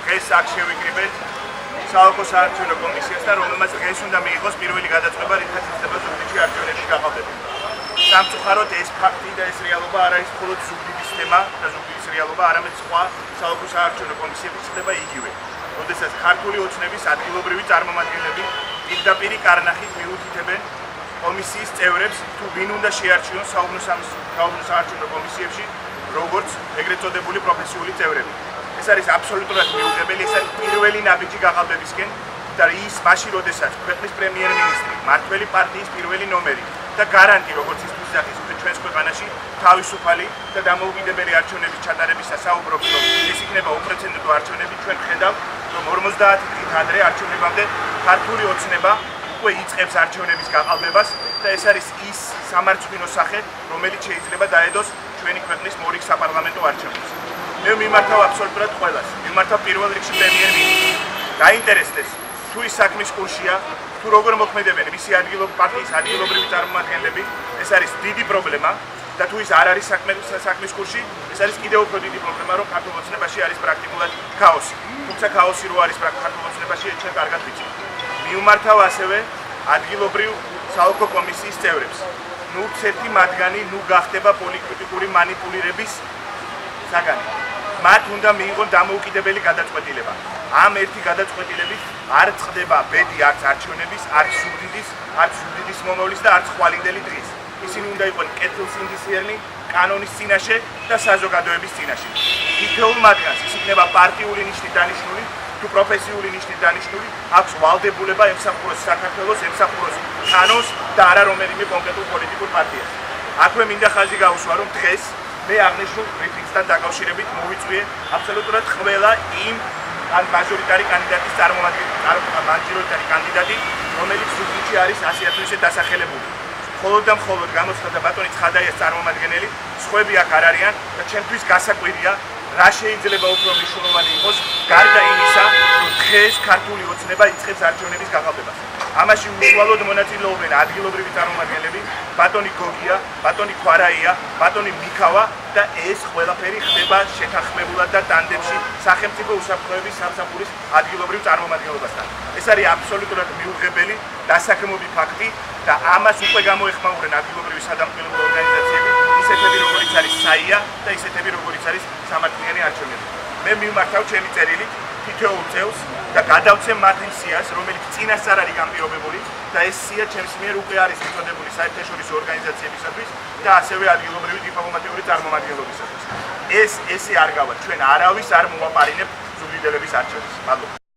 დღეს აქ შევიკრიბეთ საოლქო საარჩევნო კომისიასთან, რომელმაც დღეს უნდა მიიღოს პირველი გადაწყვეტა რითაც იწდება ზუგდიდში არჩევნებში გაყალბება. სამწუხაროდ ეს ფაქტი და ეს რეალობა არ არის მხოლოდ ზუგდიდის თემა და ზუგდიდის რეალობა, არამედ სხვა საოლქო საარჩევნო კომისიებიც ხდება იგივე. როდესაც ქართული ოცნების ადგილობრივი წარმომადგენლები პირდაპირ კარნახით მიუთითებენ კომისიის წევრებს თუ ვინ უნდა შეარჩიონ საოლქო საარჩევნო კომისიებში როგორც ეგრეთ წოდებული პროფესიული წევრები. ეს არის აბსოლუტურად მიუღებელი, ეს არის პირველი ნაბიჯი გაყალბებისკენ და ის მაშინ, როდესაც ქვეყნის პრემიერ-მინისტრი, მმართველი პარტიის პირველი ნომერი და გარანტი, როგორც ის ვიზახის ჩვენს ქვეყანაში თავისუფალი და დამოუკიდებელი არჩევნების ჩატარებისას საუბრობს, რომ ეს იქნება უპრეცედენტო არჩევნები, ჩვენ ხედავთ, რომ 50 დღით ადრე არჩევნებამდე ქართული ოცნება უკვე იწყებს არჩევნების გაყალბებას და ეს არის ის სამარცხვინო სახე, რომელიც შეიძლება დაედოს ჩვენი ქვეყნის მორიგ საპარლამენტო არჩევნებს. მე მიმართავ აბსოლუტურად ყველას, მიმართავ პირველ რიგში პრემიერ-მინისტრს. დაინტერესდეს თუ ის საქმის კურსია, თუ როგორ მოქმედებენ მისი პარტიის ადგილობრივი წარმომადგენლები, ეს არის დიდი პრობლემა და თუ ის არ არის საქმის კურსი, ეს არის კიდევ უფრო დიდი პრობლემა, რომ ქართულ ოცნებაში არის პრაქტიკულად ქაოსი. თუმცა ქაოსი რო არის ქართულ ოცნებაში, ჩვენ კარგად ვიცით. მიუმართავ ასევე ადგილობრივ საოლქო კომისიის წევრებს. ნუ ცერთი მათგანი ნუ გახდება პოლიტიკური манипуლირების საგანი. მათ უნდა მიიღონ დამოუკიდებელი გადაწყვეტილება. ამ ერთი გადაწყვეტილებით არ წყდება ბედი არც არჩევნების, არც ზუგდიდის მომავლის და არც ხვალინდელი დღის. ისინი უნდა იყვნენ კეთილსინდისიერნი, კანონის წინაშე და საზოგადოების წინაშე. თითოეულ მათგანს ის იქნება პარტიული ნიშნით დანიშნული, თუ პროფესიული ნიშნით დანიშნული, აქვს ვალდებულება ემსახუროს საქართველოს, ემსახუროს კანონს და არა რომელიმე კონკრეტულ პოლიტიკურ პარტიას. აქვე მინდა ხაზი გაუსვა, რომ დღეს მე აღნიშნულ ბრიფინგსთან დაკავშირებით მოვიწვიე აბსოლუტურად ყველა იმ მაჟორიტარი კანდიდატის მაჟორიტარი კანდიდატი, რომელიც ზუგდიდში არის ასე თუ ისე დასახელებული. მხოლოდ და მხოლოდ გამოცხადდა ბატონი ცხადაიას წარმომადგენელი, სხვები აქ არ არიან და ჩემთვის გასაკვირია, რა შეიძლება უფრო მნიშვნელოვანი იყოს გარდა იმისა, რომ დღეს ქართული ოცნება იწყებს არჩევნების გაყალბებას. ამაში უშუალოდ მონაწილეობენ ადგილობრივი წარმომადგენლები, ბატონი გოგია, ბატონი ქვარაია, ბატონი მიქავა და ეს ყველაფერი ხდება შეთანხმებულად და ტანდემში სახელმწიფო უსაფრთხოების სამსახურის ადგილობრივ წარმომადგენლობასთან. ეს არის აბსოლუტურად მიუღებელი დასაქმებები ფაქტი და ამას უკვე გამოეხმაურებენ ადგილობრივი სადამკვირვებლო ორგანიზაციები, ისეთები როგორიც არის საია და ისეთები როგორიც არის სამართლიანი არჩევნები. მე მიმართავ ჩემი წერილით თითოეულ წევს და გადავცემ მათ იმ სიას, რომელიც წინასწარ არის განპირობებული და ეს სია ჩემს მიერ უკვე არის მიწოდებული საერთაშორისო ორგანიზაციებისათვის და ასევე ადგილობრივი დიპლომატიური წარმომადგენლობისათვის. ესე არ გავა, ჩვენ არავის არ მოვაპარინებთ ზუგდიდელების არჩევნებს. მადლობა.